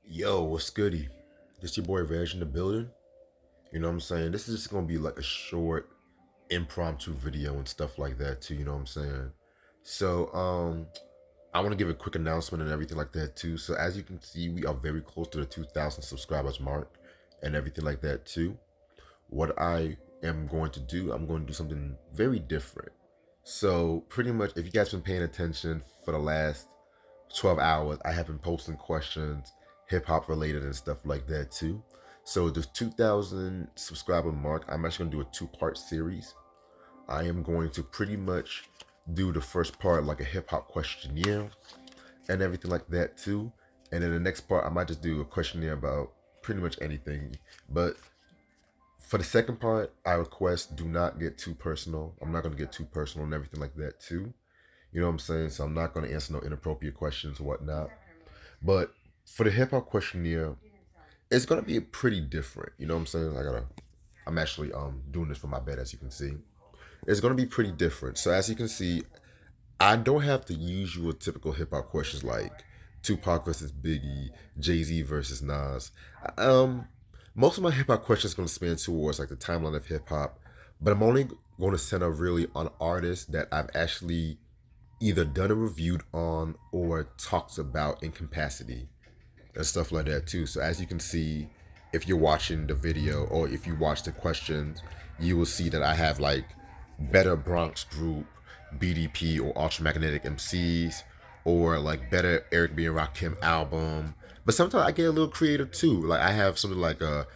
Yo, what's goody? This your boy Reg in the building. You know what I'm saying? This is just gonna be like a short impromptu video and stuff like that too, you know what I'm saying? So I want to give a quick announcement and everything like that too. So as you can see, we are very close to the 2,000 subscribers mark and everything like that too. What I am going to do, I'm going to do something very different. So pretty much if you guys been paying attention for the last 12 hours, I have been posting questions, hip hop related and stuff like that too. So the 2,000 subscriber mark, I'm actually gonna do a two-part series. I am going to pretty much do the first part like a hip hop questionnaire and everything like that too. And then the next part, I might just do a questionnaire about pretty much anything. But for the second part, I request do not get too personal. I'm not gonna get too personal and everything like that too. You know what I'm saying? So I'm not gonna answer no inappropriate questions or whatnot. But for the hip hop questionnaire, it's gonna be pretty different. You know what I'm saying? I'm actually doing this for my bed, as you can see. It's gonna be pretty different. So as you can see, I don't have the usual typical hip hop questions like Tupac versus Biggie, Jay Z versus Nas. Um, Most of my hip hop questions gonna span towards like the timeline of hip hop, but I'm only going to center really on artists that I've actually either done a reviewed on or talked about in capacity and stuff like that too. So as you can see, if you're watching the video or if you watch the questions, you will see that I have like Better Bronx Group, BDP or Ultramagnetic MCs, or like Better Eric B and Rakim album. But sometimes I get a little creative too. Like I have something like a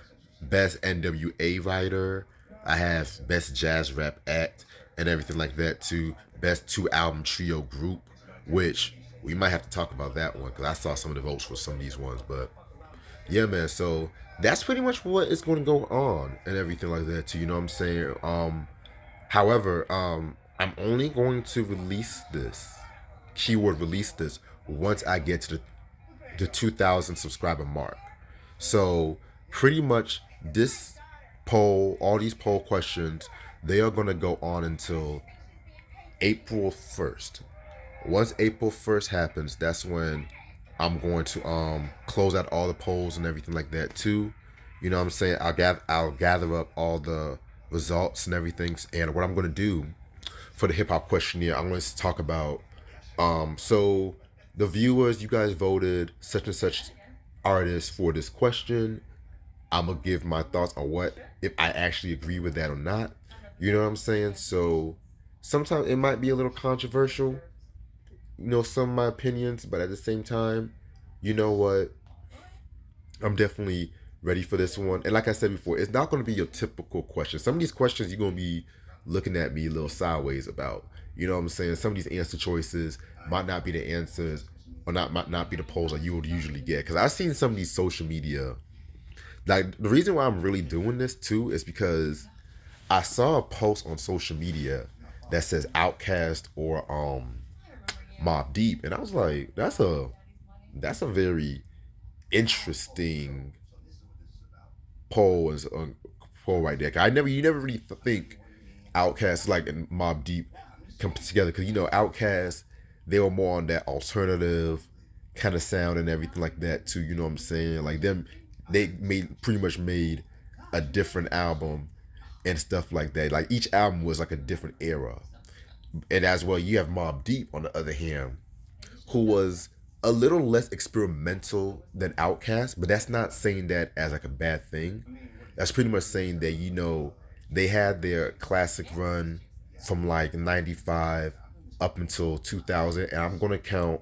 Best NWA writer. I have Best Jazz Rap Act and everything like that too. Best two album trio group, which we might have to talk about that one because I saw some of the votes for some of these ones. But yeah, man. So that's pretty much what is going to go on and everything like that too. You know what I'm saying? However, I'm only going to release this keyword release this once I get to the 2,000 subscriber mark. So pretty much this poll, all these poll questions, they are going to go on until April 1st. Once April 1st happens, that's when I'm going to close out all the polls and everything like that too. You know what I'm saying? I'll gather up all the results and everything. And what I'm going to do for the hip hop questionnaire, I'm going to talk about so the viewers, you guys voted such and such artist for this question. I'm gonna give my thoughts on what if I actually agree with that or not. You know what I'm saying? So sometimes it might be a little controversial, some of my opinions, but at the same time, you know what? I'm definitely ready for this one. And like I said before, it's not going to be your typical question. Some of these questions you're going to be looking at me a little sideways about. You know what I'm saying? Some of these answer choices might not be the answers or not might not be the polls that you would usually get. Because I've seen some of these social media. Like the reason why I'm really doing this too is because I saw a post on social media that says Outcast or Mob Deep, and I was like, that's a very interesting poll is a poll right there. 'Cause you never really think Outkast like and Mob Deep come together because Outkast they were more on that alternative kind of sound and everything like that too. You know what I'm saying? Like them, they made pretty much made a different album and stuff like that. Like each album was like a different era, and as well you have Mob Deep on the other hand, who was a little less experimental than Outkast, but that's not saying that as like a bad thing. That's pretty much saying that they had their classic run from like 95 up until 2000, and I'm gonna count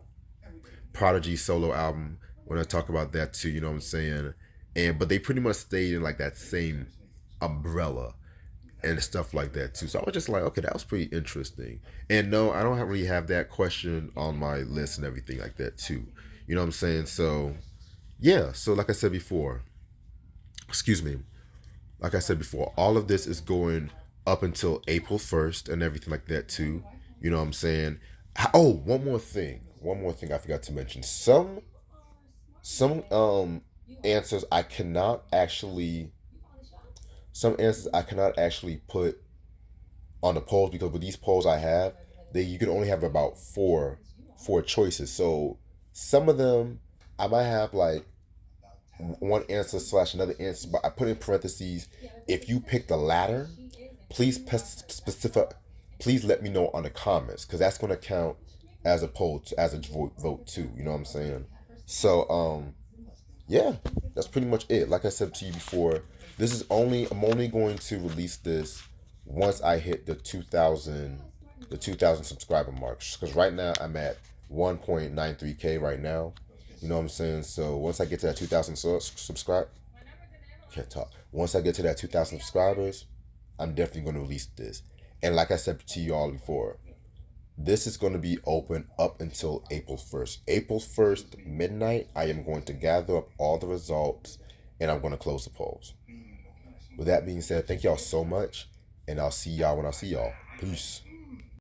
Prodigy's solo album when I talk about that too. You know what I'm saying? And but they pretty much stayed in like that same umbrella and stuff like that too. So I was just like, okay, that was pretty interesting. And no, I don't really have that question on my list and everything like that too. You know what I'm saying? So yeah. So like I said before, excuse me. Like I said before, all of this is going up until April 1st and everything like that too. You know what I'm saying? Oh, one more thing. One more thing I forgot to mention. Some answers I cannot actually some answers I cannot actually put on the polls because with these polls I have, they you can only have about four choices. So some of them I might have like one answer slash another answer, but I put in parentheses, if you pick the latter, please specific, please let me know on the comments, because that's going to count as a poll, as a vote too. You know what I'm saying? So yeah, that's pretty much it. Like I said to you before, I'm only going to release this once I hit the 2,000 subscriber mark. Because right now I'm at 1.93K right now. You know what I'm saying? So once I get to that 2,000 subscribe, can't talk. Once I get to that 2,000 subscribers, I'm definitely going to release this. And like I said to you all before, this is going to be open up until April 1st. April 1st, midnight, I am going to gather up all the results and I'm going to close the polls. With that being said, thank y'all so much, and I'll see y'all when I see y'all. Peace.